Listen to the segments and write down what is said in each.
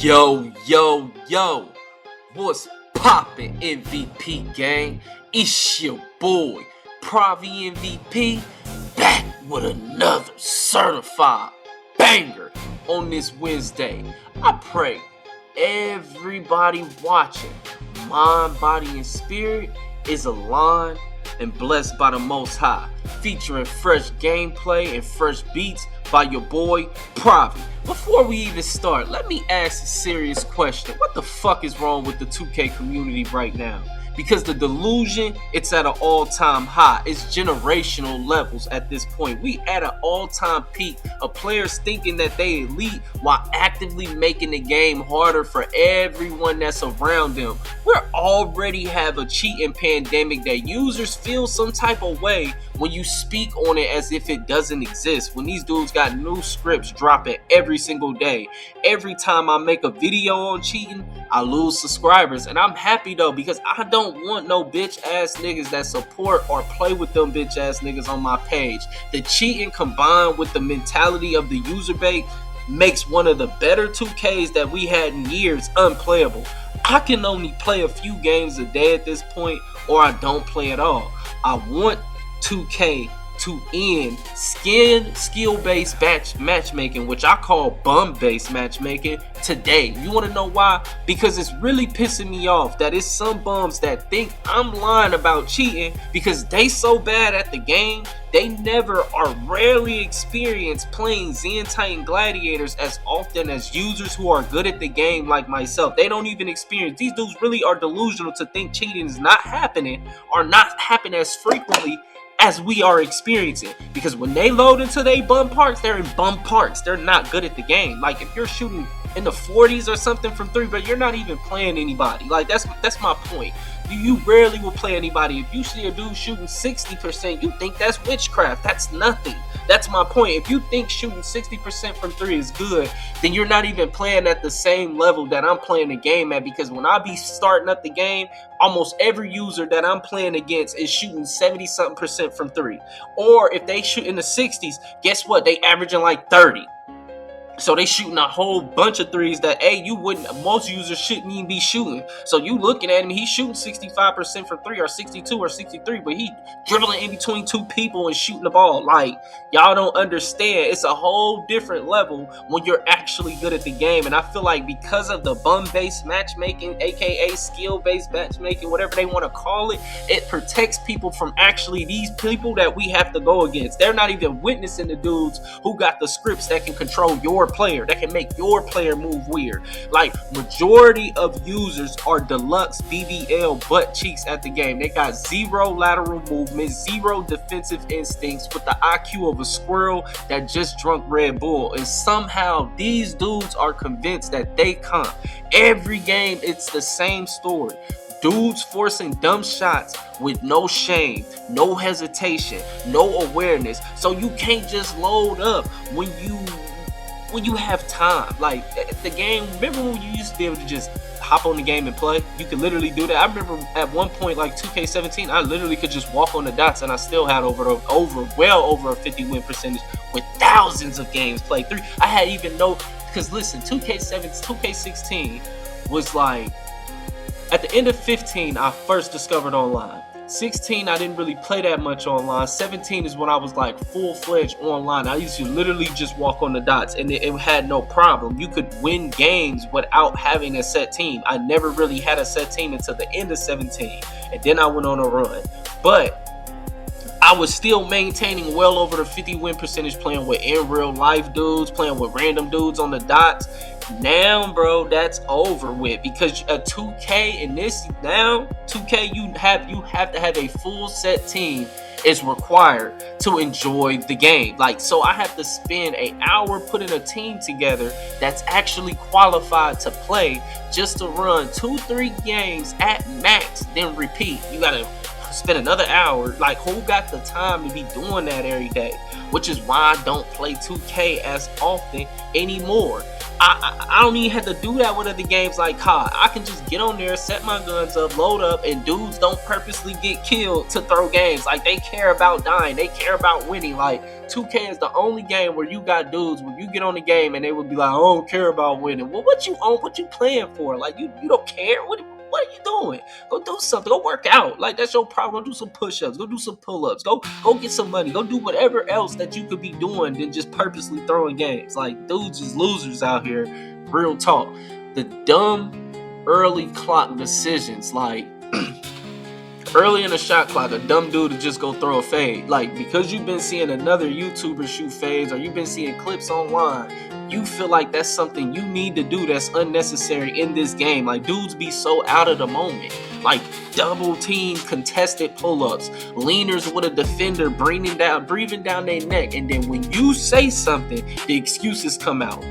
Yo, what's poppin', MVP gang? It's your boy, Pravi MVP, back with another certified banger on this Wednesday. I pray everybody watching, mind, body, and spirit is aligned and blessed by the Most High, featuring fresh gameplay and fresh beats by your boy Pravi. Before we even start, let me ask a serious question. What the fuck is wrong with the 2K community right now? Because the delusion, it's at an all-time high. It's generational levels at this point. We at an all-time peak of players thinking that they elite while actively making the game harder for everyone that's around them. We already have a cheating pandemic that users feel some type of way when you speak on it as if it doesn't exist. When these dudes got new scripts dropping every single day. Every time I make a video on cheating, I lose subscribers. And I'm happy though, because I don't want no bitch ass niggas that support or play with them bitch ass niggas on my page. The cheating combined with the mentality of the user base makes one of the better 2Ks that we had in years unplayable. I can only play a few games a day at this point, or I don't play at all. I want 2K to end skill-based matchmaking, which I call bum-based matchmaking, today. You want to know why? Because it's really pissing me off that it's some bums that think I'm lying about cheating because they so bad at the game, they never or rarely experience playing Titan Gladiators as often as users who are good at the game like myself. They don't even experience. These dudes really are delusional to think cheating is not happening or not happen as frequently as we are experiencing, because when they load into their bum parks, they're in bum parks. They're not good at the game. Like if you're shooting in the 40s or something from three, but you're not even playing anybody. Like that's my point. You rarely will play anybody. If you see a dude shooting 60%, you think that's witchcraft. That's nothing. That's my point. If you think shooting 60% from three is good, then you're not even playing at the same level that I'm playing the game at, because when I be starting up the game, almost every user that I'm playing against is shooting 70-something% from three. Or if they shoot in the 60s, guess what? They averaging like 30. So they shooting a whole bunch of threes that, most users shouldn't even be shooting. So you looking at him, he's shooting 65% from three or 62 or 63, but he dribbling in between two people and shooting the ball. Like, y'all don't understand. It's a whole different level when you're actually good at the game. And I feel like because of the bum-based matchmaking, aka skill-based matchmaking, whatever they want to call it, it protects people from actually these people that we have to go against. They're not even witnessing the dudes who got the scripts that can control your player, that can make your player move weird. Like, majority of users are deluxe BBL butt cheeks at the game. They got zero lateral movement, zero defensive instincts, with the IQ of a squirrel that just drunk Red Bull. And somehow these dudes are convinced that they can't. Every game it's the same story. Dudes forcing dumb shots with no shame, no hesitation, no awareness. So you can't just load up when you have time. Like the game, remember when you used to be able to just hop on the game and play? You could literally do that. I remember at one point, like 2K17, I literally could just walk on the dots and I still had well over a 50 win percentage with thousands of games played through. I had even because listen, 2K16 was like, at the end of 15, I first discovered online. 16, I didn't really play that much online. 17 is when I was like full-fledged online. I used to literally just walk on the dots and it had no problem. You could win games without having a set team. I never really had a set team until the end of 17, and then I went on a run. But I was still maintaining well over the 50 win percentage playing with in real life dudes, playing with random dudes on the dots. Now, bro, that's over with, because a 2K in this now 2K you have to have a full set team is required to enjoy the game. Like, so I have to spend an hour putting a team together that's actually qualified to play just to run 2-3 games at max, then repeat. You gotta spend another hour. Like, who got the time to be doing that every day? Which is why I don't play 2K as often anymore. I don't even have to do that with other games like COD. I can just get on there, set my guns up, load up, and dudes don't purposely get killed to throw games. Like, they care about dying. They care about winning. Like, 2K is the only game where you got dudes where you get on the game and they would be like, I don't care about winning. Well, what you own? What you playing for? Like, you don't care? What are you doing? Go do something. Go work out. Like, that's your problem. Go do some push-ups. Go do some pull-ups. Go get some money. Go do whatever else that you could be doing than just purposely throwing games. Like, dudes is losers out here. Real talk. The dumb early clock decisions. Like, early in the shot clock, a dumb dude to just go throw a fade. Like, because you've been seeing another YouTuber shoot fades or you've been seeing clips online, you feel like that's something you need to do that's unnecessary in this game. Like, dudes be so out of the moment. Like, double team contested pull-ups, leaners with a defender breathing down their neck, and then when you say something, the excuses come out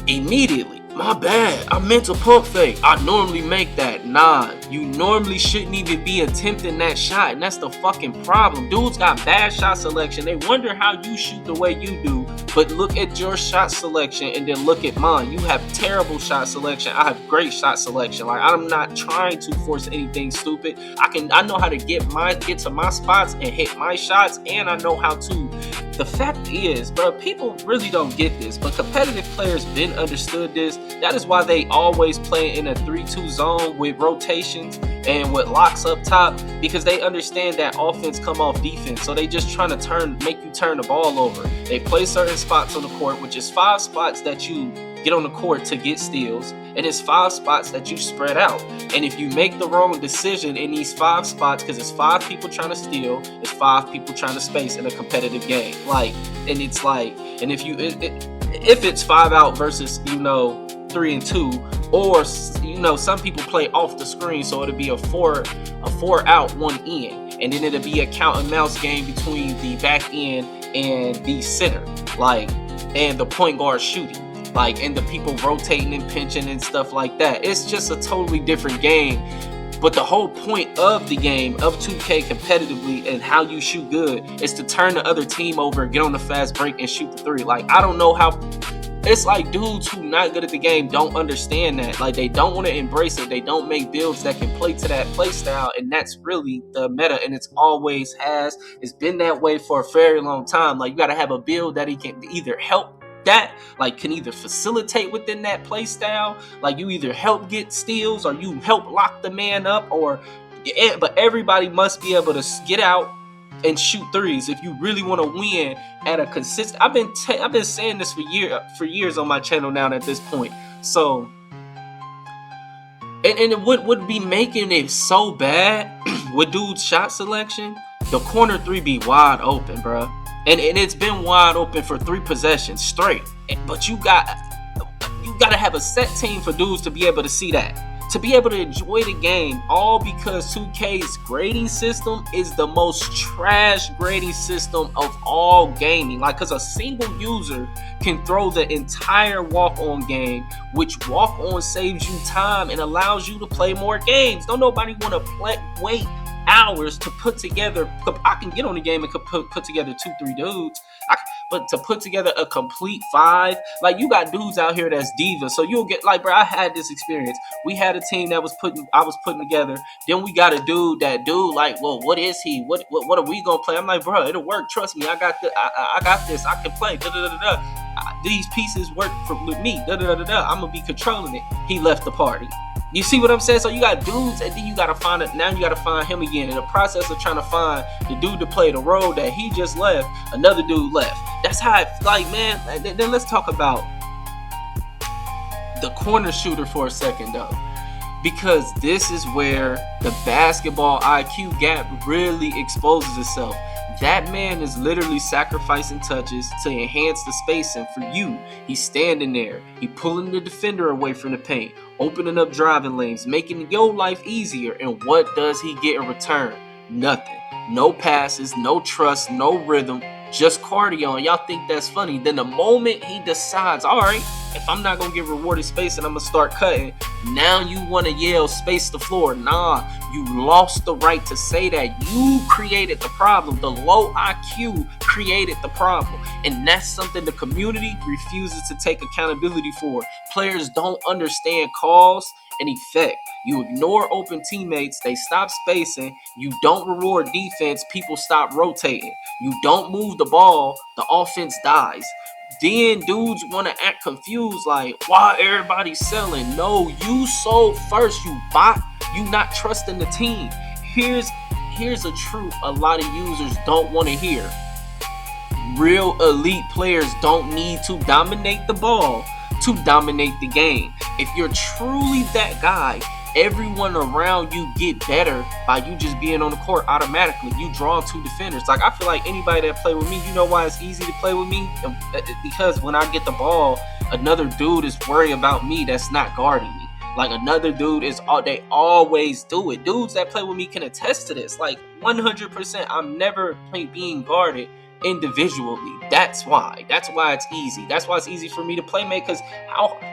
immediately. My bad, I meant to pump fake. I normally make that. Nah, you normally shouldn't even be attempting that shot, and that's the fucking problem. Dudes got bad shot selection. They wonder how you shoot the way you do, but look at your shot selection and then look at mine. You have terrible shot selection. I have great shot selection. Like, I'm not trying to force anything stupid. I know how to get to my spots and hit my shots, and I know how to. The fact is, bro, people really don't get this, but competitive players been understood this. That is why they always play in a 3-2 zone with rotations and with locks up top, because they understand that offense come off defense. So they just trying to make you turn the ball over. They play certain spots on the court, which is 5 spots that you get on the court to get steals, and it's 5 spots that you spread out. And if you make the wrong decision in these 5 spots, because it's 5 people trying to steal, it's 5 people trying to space in a competitive game. Like, and it's like, and if it's 5 out versus 3 and 2, or some people play off the screen, so it'll be a 4 out, 1 in, and then it'll be a count and mouse game between the back end and the center, like, and the point guard shooting. Like, and the people rotating and pinching and stuff like that. It's just a totally different game. But the whole point of the game, of 2K competitively and how you shoot good, is to turn the other team over, get on the fast break, and shoot the 3. Like, I don't know how. It's like dudes who not good at the game don't understand that. Like, they don't want to embrace it. They don't make builds that can play to that play style, and that's really the meta, and it's always has. It's been that way for a very long time. Like, you got to have a build that he can either help that, like, can either facilitate within that play style, like you either help get steals or you help lock the man up, but everybody must be able to get out and shoot 3s if you really want to win at a consistent. I've been saying this for years on my channel now at this point. So, and it would be making it so bad with dude's shot selection. The corner 3 be wide open, bro. And it's been wide open for 3 possessions straight. But you got to have a set team for dudes to be able to see that. To be able to enjoy the game, all because 2K's grading system is the most trash grading system of all gaming. Like, because a single user can throw the entire walk-on game, which walk-on saves you time and allows you to play more games. Don't nobody want to wait hours to put together. I can get on the game and put together 2-3 dudes, but to put together a complete 5, like, you got dudes out here that's divas. So you'll get, like, bro, I had this experience. We had a team that I was putting together. Then we got a dude like, well, what is he? What are we gonna play? I'm like, bro, it'll work. Trust me, I got this. I can play. These pieces work with me. I'm gonna be controlling it. He left the party. You see what I'm saying? So you got dudes, and then you gotta find it. Now you gotta find him again. In the process of trying to find the dude to play the role that he just left, another dude left. That's how it's like, man. Then let's talk about the corner shooter for a second, though, because this is where the basketball IQ gap really exposes itself. That man is literally sacrificing touches to enhance the spacing for you. He's standing there. He pulling the defender away from the paint, opening up driving lanes, making your life easier. And what does he get in return? Nothing. No passes, no trust, no rhythm, just cardio. And y'all think that's funny. Then the moment he decides, all right, if I'm not gonna get rewarded space and I'm gonna start cutting, now you wanna yell space the floor. Nah, you lost the right to say that. You created the problem. The low IQ created the problem. And that's something the community refuses to take accountability for. Players don't understand cause and effect. You ignore open teammates, they stop spacing. You don't reward defense, people stop rotating. You don't move the ball, the offense dies. Then dudes want to act confused like, why everybody selling? No, you sold first, you bot. You not trusting the team. Here's a truth a lot of users don't want to hear. Real elite players don't need to dominate the ball to dominate the game. If you're truly that guy, everyone around you get better by you just being on the court automatically. You draw two defenders. Like, I feel like anybody that play with me, you know why it's easy to play with me? Because when I get the ball, another dude is worried about me that's not guarding me. Like, another dude they always do it. Dudes that play with me can attest to this. Like, 100%, I'm never being guarded individually. That's why it's easy. That's why it's easy for me to play make, because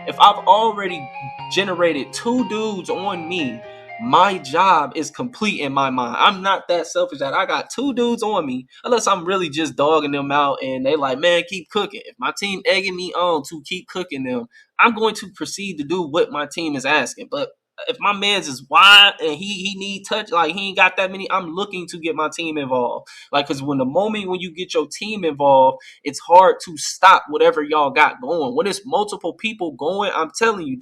if I've already generated two dudes on me, my job is complete in my mind. I'm not that selfish that I got two dudes on me, unless I'm really just dogging them out and they like, man, keep cooking. If my team egging me on to keep cooking them, I'm going to proceed to do what my team is asking. But if my man's is wide and he need touch, like he ain't got that many, I'm looking to get my team involved. Like, because when you get your team involved, it's hard to stop whatever y'all got going. When it's multiple people going, I'm telling you,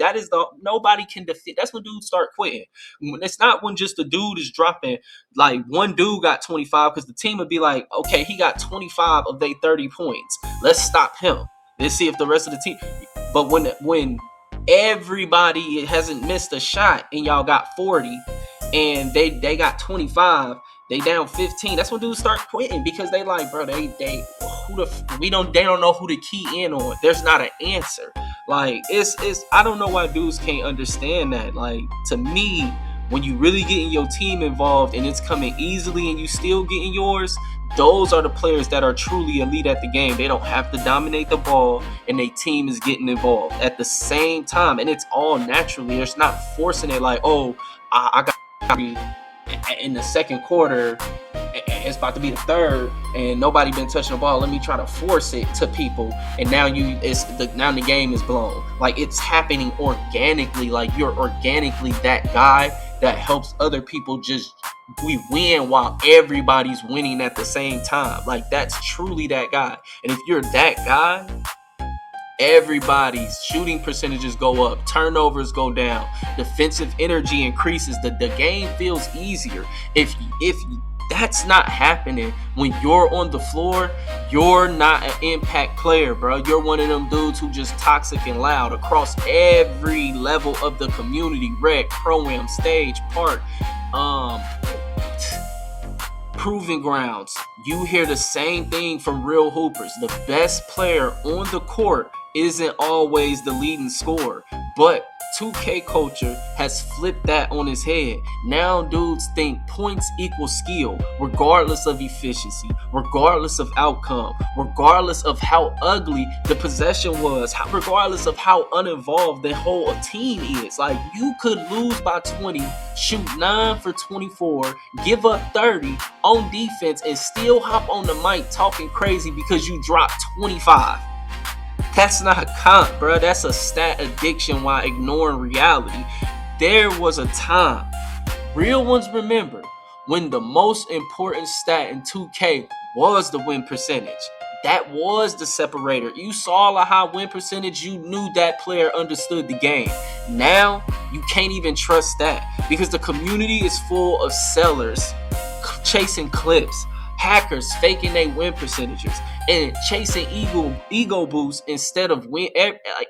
nobody can defeat. That's when dudes start quitting. It's not when just the dude is dropping, like one dude got 25, because the team would be like, okay, he got 25 of their 30 points. Let's stop him. Let's see if the rest of the team. But when everybody hasn't missed a shot and y'all got 40 and they got 25, they down 15, that's when dudes start quitting, because they like, bro, they don't know who to key in on. There's not an answer. Like, it's I don't know why dudes can't understand that. Like, to me, when you really getting your team involved and it's coming easily and you still getting yours, those are the players that are truly elite at the game. They don't have to dominate the ball and their team is getting involved at the same time. And it's all naturally. It's not forcing it like, oh, I got in the second quarter, it's about to be the third and nobody been touching the ball. Let me try to force it to people. And now the game is blown. Like, it's happening organically. Like, you're organically that guy that helps other people we win while everybody's winning at the same time. Like, that's truly that guy. And if you're that guy, everybody's shooting percentages go up, turnovers go down, defensive energy increases, the game feels easier. If that's not happening when you're on the floor, you're not an impact player, bro. You're one of them dudes who just toxic and loud across every level of the community. Rec, pro-am, stage, park, proving grounds. You hear the same thing from real hoopers. The best player on the court isn't always the leading scorer, but 2K culture has flipped that on his head. Now dudes think points equal skill, regardless of efficiency, regardless of outcome, regardless of how ugly the possession was, regardless of how uninvolved the whole team is. Like, you could lose by 20, shoot 9 for 24, give up 30 on defense, and still hop on the mic talking crazy because you dropped 25. That's not comp, bro. That's a stat addiction while ignoring reality. There was a time, real ones remember, when the most important stat in 2K was the win percentage. That was the separator. You saw a high win percentage, you knew that player understood the game. Now, you can't even trust that, because the community is full of sellers chasing clips, hackers faking their win percentages, and chasing ego boosts instead of win.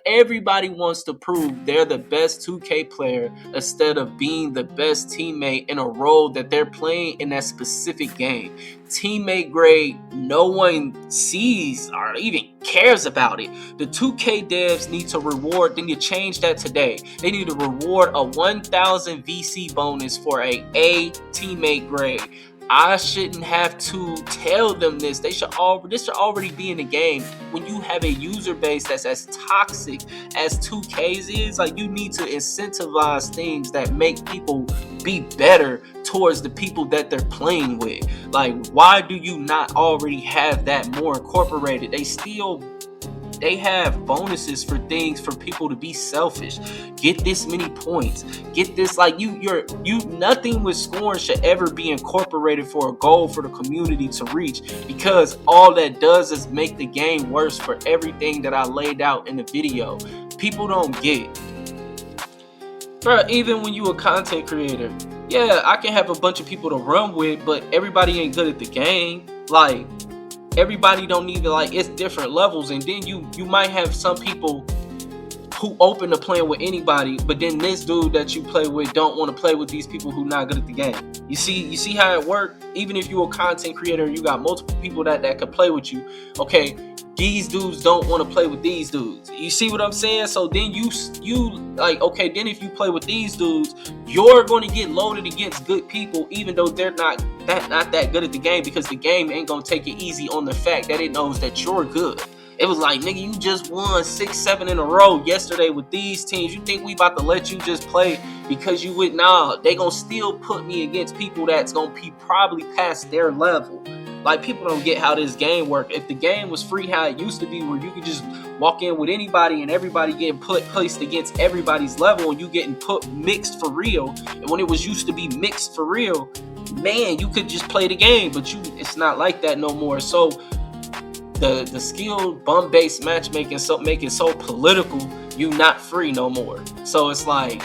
Everybody wants to prove they're the best 2K player instead of being the best teammate in a role that they're playing in that specific game. Teammate grade, no one sees or even cares about it. The 2K devs need to change that today. They need to reward a 1,000 VC bonus for a teammate grade. I shouldn't have to tell them this. This should already be in the game. When you have a user base that's as toxic as 2K's is, like, you need to incentivize things that make people be better towards the people that they're playing with. Like, why do you not already have that more incorporated? They have bonuses for things for people to be selfish. Get this many points. Get this, like, nothing with scoring should ever be incorporated for a goal for the community to reach, because all that does is make the game worse for everything that I laid out in the video. People don't get. Bro, even when you a content creator, yeah, I can have a bunch of people to run with, but everybody ain't good at the game. Like, everybody don't need to, like, it's different levels, and then you might have some people who open to playing with anybody, but then this dude that you play with don't want to play with these people who not good at the game. You see how it works? Even if you're a content creator, you got multiple people that could play with you. Okay, these dudes don't want to play with these dudes. You see what I'm saying? So then you like, okay, then if you play with these dudes, you're going to get loaded against good people, even though they're not that good at the game, because the game ain't going to take it easy on the fact that it knows that you're good. It was like, nigga, you just won 6-7 in a row yesterday with these teams. You think we about to let you just play because you would? Nah, they gonna still put me against people that's gonna be probably past their level. Like, people don't get how this game works. If the game was free how it used to be, where you could just walk in with anybody and everybody getting placed against everybody's level and you getting mixed for real, and when it was used to be mixed for real, man, you could just play the game, but it's not like that no more. So the skilled bum-based matchmaking make it so political, you not free no more. So it's like,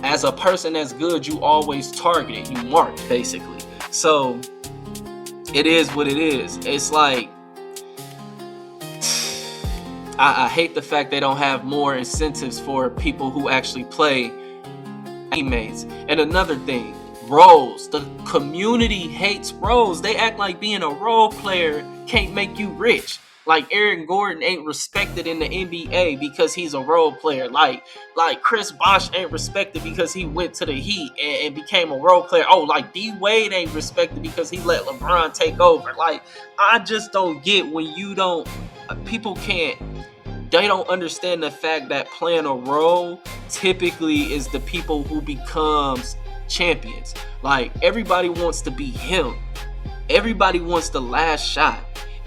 as a person that's good, you always targeted, you marked, basically. So it is what it is. It's like, I hate the fact they don't have more incentives for people who actually play teammates. And another thing, roles. The community hates roles. They act like being a role player can't make you rich. Like, Aaron Gordon ain't respected in the NBA because he's a role player. Like Chris Bosh ain't respected because he went to the Heat and became a role player. Oh, like D Wade ain't respected because he let LeBron take over. Like, I just don't get when people they don't understand the fact that playing a role typically is the people who becomes champions. Like, everybody wants to be him. Everybody wants the last shot.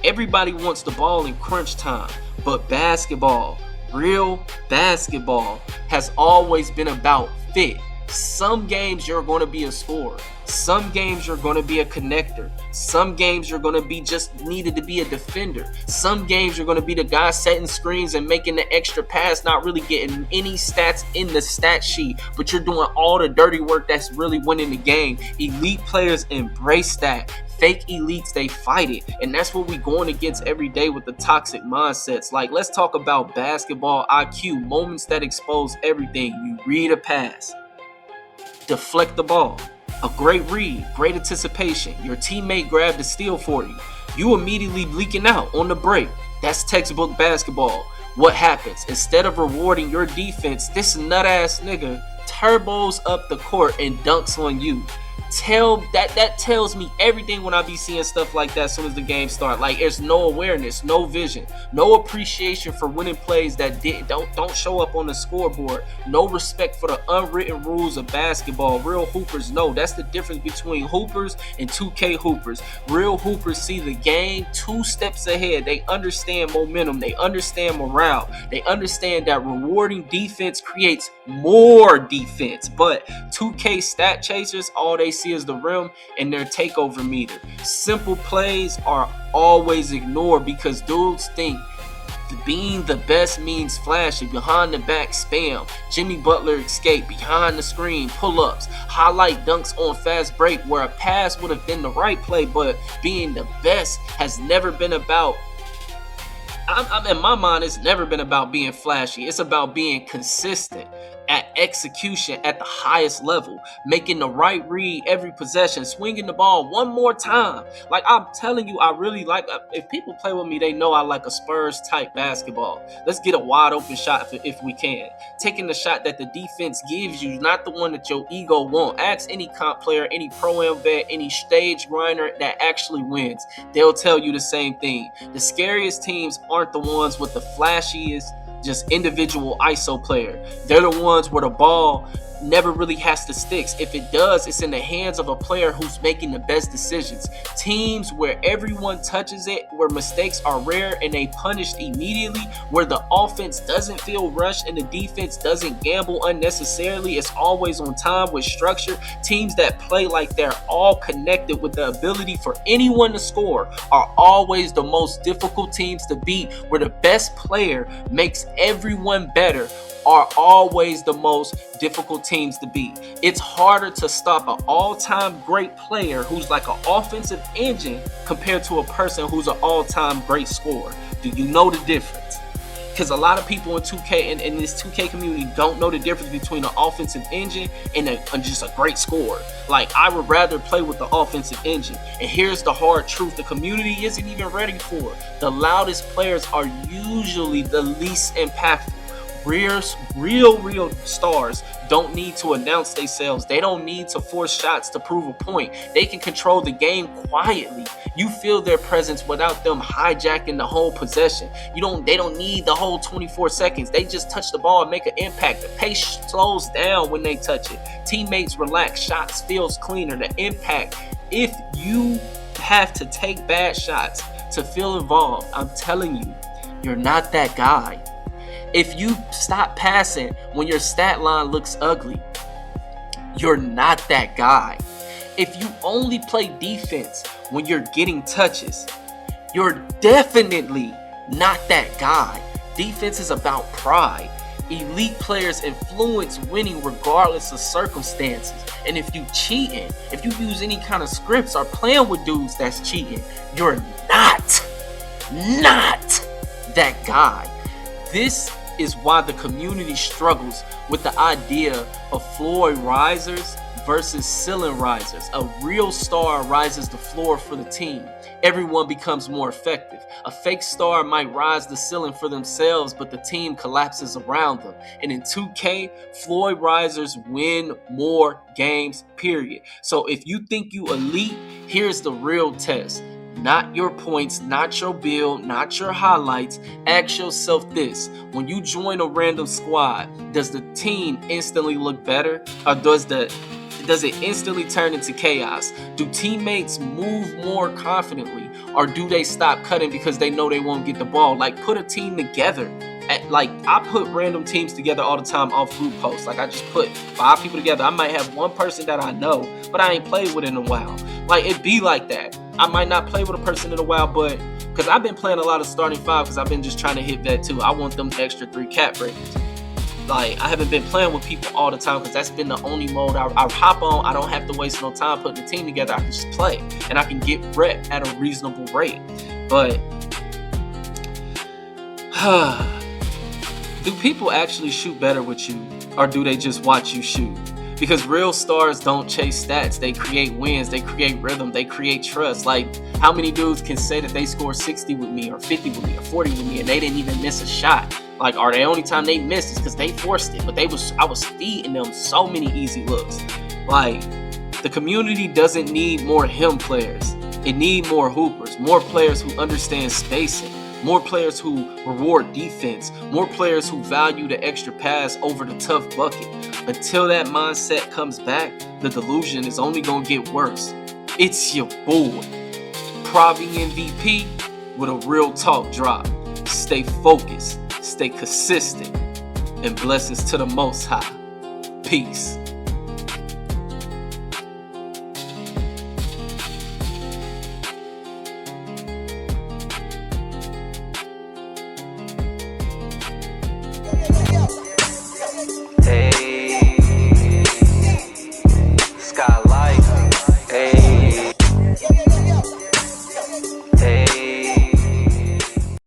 Everybody wants the ball in crunch time. But basketball, real basketball, has always been about fit. Some games you're going to be a scorer. Some games you're going to be a connector. Some games you're going to be just needed to be a defender. Some games you're going to be the guy setting screens and making the extra pass, not really getting any stats in the stat sheet, but you're doing all the dirty work that's really winning the game. Elite players embrace that. Fake elites, they fight it. And that's what we going against every day with the toxic mindsets. Like, let's talk about basketball IQ, moments that expose everything. You read a pass, deflect the ball, a great read, great anticipation, your teammate grabbed the steal for you, you immediately leaking out on the break. That's textbook basketball. What happens? Instead of rewarding your defense, this nut-ass nigga turbos up the court and dunks on you. That tells me everything when I be seeing stuff like that as soon as the game starts. Like, there's no awareness, no vision, no appreciation for winning plays that don't show up on the scoreboard, no respect for the unwritten rules of basketball. Real hoopers know. That's the difference between hoopers and 2K hoopers. Real hoopers see the game 2 steps ahead. They understand momentum, they understand morale, they understand that rewarding defense creates more defense. But 2K stat chasers, all they see is the rim and their takeover meter. Simple plays are always ignored because dudes think being the best means flashy, behind the back spam, Jimmy Butler escape, behind the screen pull-ups, highlight dunks on fast break, where a pass would have been the right play. But being the best has never been about, in my mind, it's never been about being flashy. It's about being consistent. at execution at the highest level, making the right read every possession, swinging the ball one more time. Like, I'm telling you, I really like, if people play with me, they know I like a Spurs type basketball. Let's get a wide open shot if we can. Taking the shot that the defense gives you, not the one that your ego won't. Ask any comp player, any pro-am vet, any stage grinder that actually wins. They'll tell you the same thing. The scariest teams aren't the ones with the flashiest, just individual ISO player. They're the ones where the ball never really has to stick. If it does, it's in the hands of a player who's making the best decisions. Teams where everyone touches it, where mistakes are rare and they punished immediately, where the offense doesn't feel rushed and the defense doesn't gamble unnecessarily. It's always on time with structure. Teams that play like they're all connected with the ability for anyone to score are always the most difficult teams to beat, where the best player makes everyone better are always the most difficult teams to beat. It's harder to stop an all-time great player who's like an offensive engine compared to a person who's an all-time great scorer. Do you know the difference? Because a lot of people in 2K and in this 2K community don't know the difference between an offensive engine and just a great scorer. Like, I would rather play with the offensive engine. And here's the hard truth the community isn't even ready for. The loudest players are usually the least impactful. Real stars don't need to announce themselves. They don't need to force shots to prove a point. They can control the game quietly. You feel their presence without them hijacking the whole possession. They don't need the whole 24 seconds. They just touch the ball and make an impact. The pace slows down when they touch it. Teammates relax. Shots feels cleaner. The impact. If you have to take bad shots to feel involved, I'm telling you, you're not that guy. If you stop passing when your stat line looks ugly, you're not that guy. If you only play defense when you're getting touches, you're definitely not that guy. Defense is about pride. Elite players influence winning regardless of circumstances. And if you cheating, if you use any kind of scripts or playing with dudes that's cheating, you're not that guy. This is why the community struggles with the idea of floor risers versus ceiling risers. A real star rises the floor for the team. Everyone becomes more effective. A fake star might rise the ceiling for themselves, but the team collapses around them. And in 2K, floor risers win more games, period. So if you think you elite, here's the real test. Not your points, not your build, not your highlights. Ask yourself this: when you join a random squad, does the team instantly look better, or does it instantly turn into chaos? Do teammates move more confidently, or do they stop cutting because they know they won't get the ball? Like, put a team together. I put random teams together all the time off group posts. Like, I just put 5 people together. I might have one person that I know, but I ain't played with in a while. Like, it be like that. I might not play with a person in a while, but because I've been playing a lot of starting 5 because I've been just trying to hit that too. I want them extra 3 cap breakers. Like, I haven't been playing with people all the time because that's been the only mode I hop on. I don't have to waste no time putting the team together. I can just play and I can get rep at a reasonable rate. But do people actually shoot better with you, or do they just watch you shoot? Because real stars don't chase stats. They create wins. They create rhythm. They create trust. Like, how many dudes can say that they scored 60 with me or 50 with me or 40 with me and they didn't even miss a shot? Like, or the only time they missed is because they forced it. But I was feeding them so many easy looks. Like, the community doesn't need more him players. It needs more hoopers, more players who understand spacing, more players who reward defense, more players who value the extra pass over the tough bucket. Until that mindset comes back, the delusion is only going to get worse. It's your boy, Pravi MVP, with a real talk drop. Stay focused, stay consistent, and blessings to the Most High. Peace.